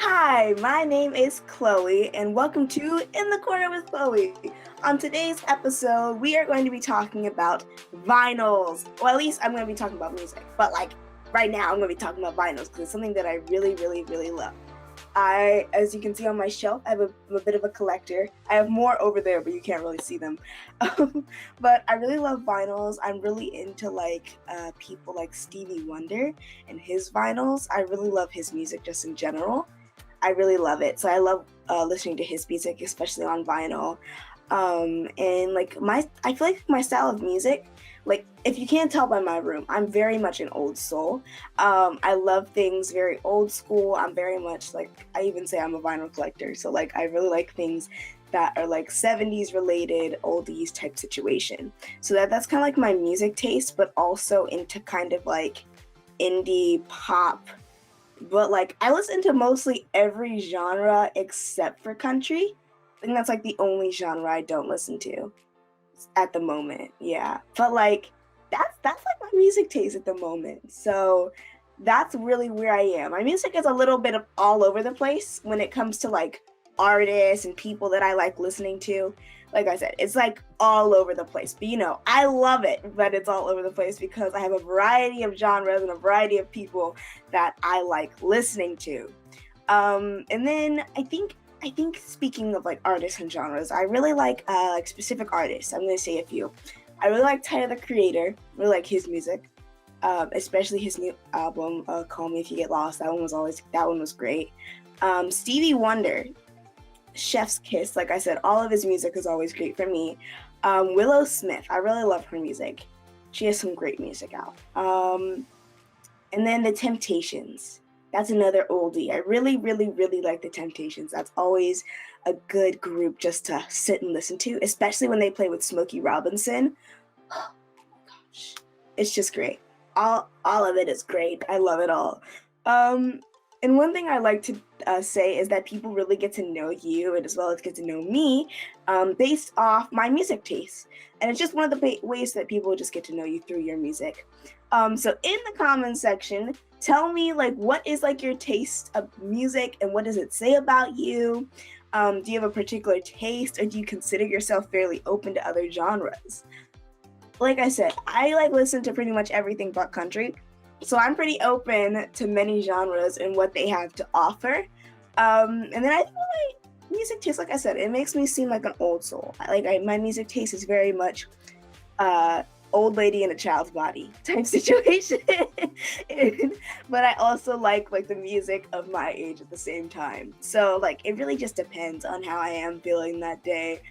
Hi, my name is Chloe, and welcome to In the Corner with Chloe. On today's episode, we are going to be talking about vinyls. Well, at least I'm going to be talking about music, but right now, I'm going to be talking about vinyls because it's something that I really, really, really love. As you can see on my shelf, I'm a bit of a collector. I have more over there, but you can't really see them. But I really love vinyls. I'm really into people like Stevie Wonder and his vinyls. I really love his music just in general. I really love it. So I love listening to his music, especially on vinyl. I feel like my style of music, if you can't tell by my room, I'm very much an old soul. I love things very old school. I'm very much I even say I'm a vinyl collector. So I really like things that are 70s related, oldies type situation. So that's kind of my music taste, but also into kind of indie pop. But I listen to mostly every genre except for country. I think that's the only genre I don't listen to at the moment. Yeah. But that's my music taste at the moment. So that's really where I am. My music is a little bit of all over the place when it comes to artists and people that I like listening to. Like I said, it's all over the place. But I love it, but it's all over the place because I have a variety of genres and a variety of people that I like listening to. And then I think speaking of artists and genres, I really like specific artists. I'm gonna say a few. I really like Tyler, the Creator. I really like his music, especially his new album, "Call Me If You Get Lost." That one was great. Stevie Wonder, Chef's Kiss. Like I said, all of his music is always great for me. Willow Smith, I really love her music. She has some great music out. And then The Temptations. That's another oldie. I really, really, really like The Temptations. That's always a good group just to sit and listen to, especially when they play with Smokey Robinson. Oh my gosh, it's just great. All of it is great. I love it all. And one thing I like to say is that people really get to know you and as well as get to know me based off my music taste. And it's just one of the ways that people just get to know you through your music. So in the comments section, tell me what is your taste of music and what does it say about you? Do you have a particular taste or do you consider yourself fairly open to other genres? Like I said, I listen to pretty much everything but country. So I'm pretty open to many genres and what they have to offer. And then I think my music taste, like I said, it makes me seem like an old soul. My music taste is very much old lady in a child's body type situation. But I also like the music of my age at the same time. So it really just depends on how I am feeling that day.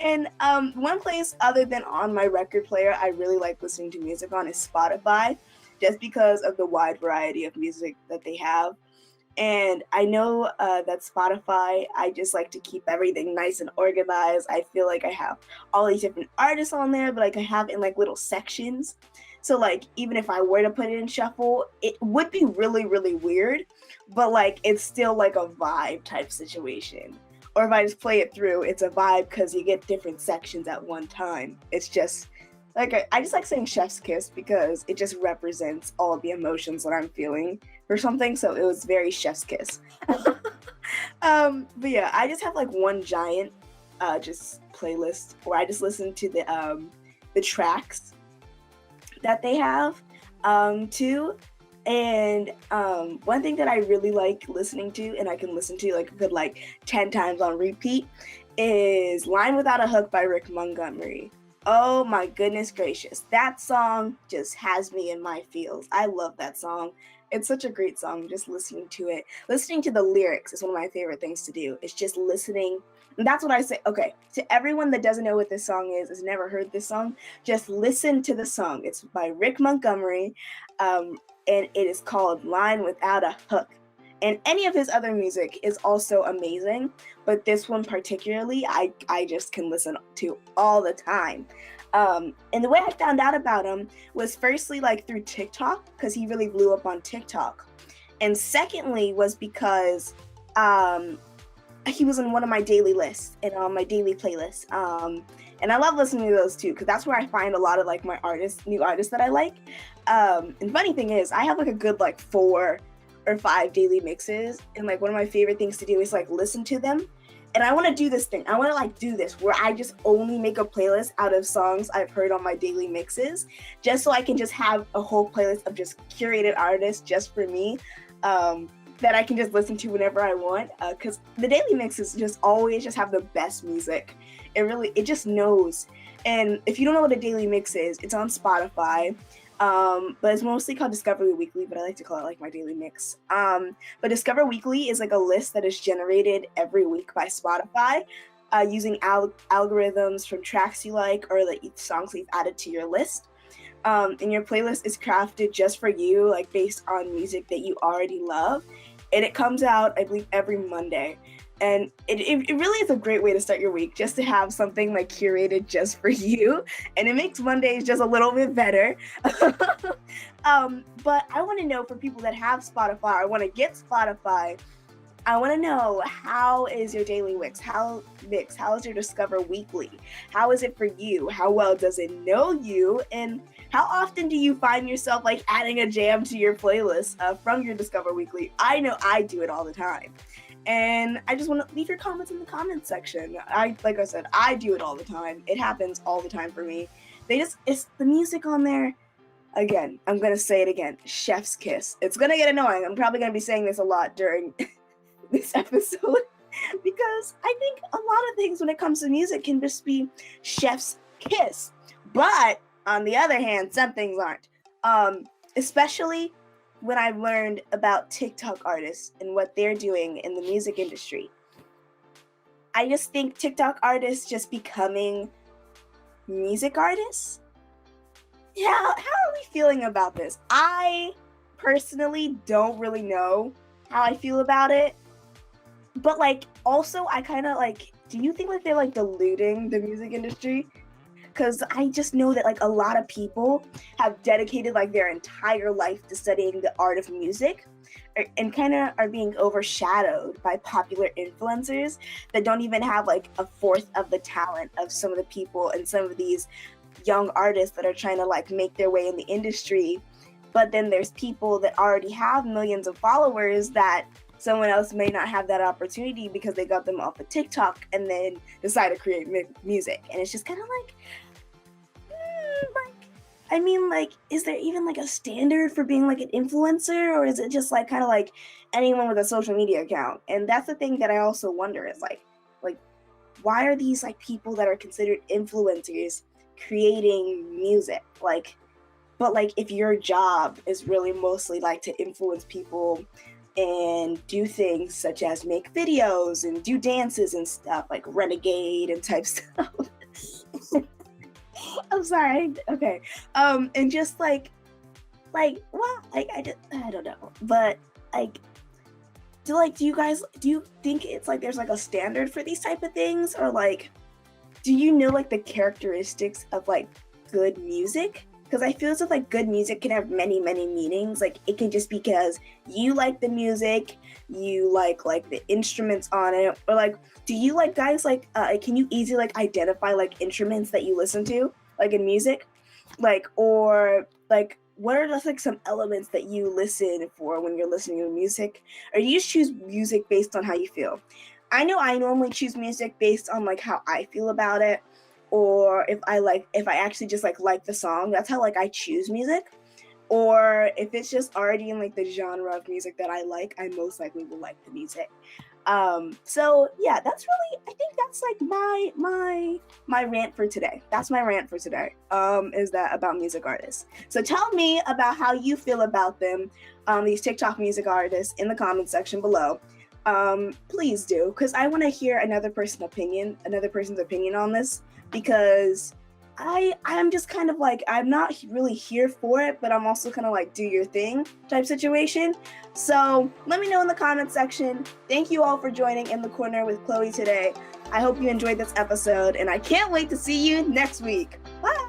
And one place other than on my record player I really like listening to music on is Spotify, just because of the wide variety of music that they have. And I know that Spotify, I just like to keep everything nice and organized. I feel like I have all these different artists on there, but like I have in like little sections. So like even if I were to put it in shuffle, it would be really, really weird, but like it's still like a vibe type situation. Or if I just play it through, it's a vibe because you get different sections at one time. It's just like I just like saying chef's kiss because it just represents all the emotions that I'm feeling or something. So it was very chef's kiss. But yeah, I just have like one giant just playlist where I just listen to the tracks that they have too. And one thing that I really like listening to, and I can listen to like a good like 10 times on repeat, is Line Without a Hook by Rick Montgomery. Oh my goodness gracious. That song just has me in my feels. I love that song. It's such a great song, just listening to it. Listening to the lyrics is one of my favorite things to do. It's just listening. And that's what I say. Okay, to everyone that doesn't know what this song is, has never heard this song, just listen to the song. It's by Rick Montgomery, and it is called Line Without a Hook. And any of his other music is also amazing, but this one particularly, I just can listen to all the time. And the way I found out about him was firstly like through TikTok, because he really blew up on TikTok. And secondly was because he was in one of my daily lists and on my daily playlist. And I love listening to those too, because that's where I find a lot of like my new artists that I like. And funny thing is, I have like a good like 4 or 5 daily mixes, and like one of my favorite things to do is like listen to them. And I want to do this thing. I want to like do this where I just only make a playlist out of songs I've heard on my daily mixes, just so I can just have a whole playlist of just curated artists just for me. That I can just listen to whenever I want, because the daily mixes just always just have the best music. It just knows. And if you don't know what a daily mix is, it's on Spotify, but it's mostly called Discover Weekly, but I like to call it like my daily mix. But Discover Weekly is like a list that is generated every week by Spotify, using algorithms from tracks you like or like songs you've added to your list. And your playlist is crafted just for you, like based on music that you already love. And it comes out, I believe, every Monday. And it really is a great way to start your week, just to have something like curated just for you. And it makes Mondays just a little bit better. But I want to know, for people that have Spotify, I want to get Spotify, I want to know, how is your daily mix? How is your Discover Weekly? How is it for you? How well does it know you? And how often do you find yourself like adding a jam to your playlist from your Discover Weekly? I know I do it all the time. And I just want to leave your comments in the comments section. Like I said, I do it all the time. It happens all the time for me. It's the music on there. Again, I'm going to say it again. Chef's kiss. It's going to get annoying. I'm probably going to be saying this a lot during this episode, because I think a lot of things when it comes to music can just be chef's kiss. But on the other hand, some things aren't. Especially when I've learned about TikTok artists and what they're doing in the music industry. I just think TikTok artists just becoming music artists. Yeah, how are we feeling about this? I personally don't really know how I feel about it. But like, also, I kind of like, do you think like they're like diluting the music industry? Because I just know that like a lot of people have dedicated like their entire life to studying the art of music, and kind of are being overshadowed by popular influencers that don't even have like a fourth of the talent of some of the people and some of these young artists that are trying to like make their way in the industry. But then there's people that already have millions of followers that someone else may not have that opportunity because they got them off of TikTok and then decide to create music. And it's just kind of like, I mean, like, is there even like a standard for being like an influencer, or is it just like kind of like anyone with a social media account? And that's the thing that I also wonder is like why are these like people that are considered influencers creating music? Like, but like if your job is really mostly like to influence people and do things such as make videos and do dances and stuff like Renegade and type stuff. I'm sorry. Okay. And just like, well, like I don't know, but like do you think it's like there's like a standard for these type of things, or like do you know like the characteristics of like good music? Because I feel as if like good music can have many meanings. Like it can just be because you like the music, you like the instruments on it, or like do you like guys like can you easily like identify like instruments that you listen to like in music, like or like what are just like some elements that you listen for when you're listening to music, or do you just choose music based on how you feel? I know I normally choose music based on like how I feel about it, or if I actually just like the song. That's how like I choose music. Or if it's just already in like the genre of music that I like, I most likely will like the music. So yeah, that's really, I think that's like my rant for today. That's my rant for today. Is that about music artists. So tell me about how you feel about them, these TikTok music artists in the comment section below. Please do, because I want to hear another person's opinion on this, because I'm just kind of like, I'm not really here for it, but I'm also kind of like do your thing type situation. So let me know in the comment section. Thank you all for joining In the Corner with Khloe today. I hope you enjoyed this episode, and I can't wait to see you next week. Bye.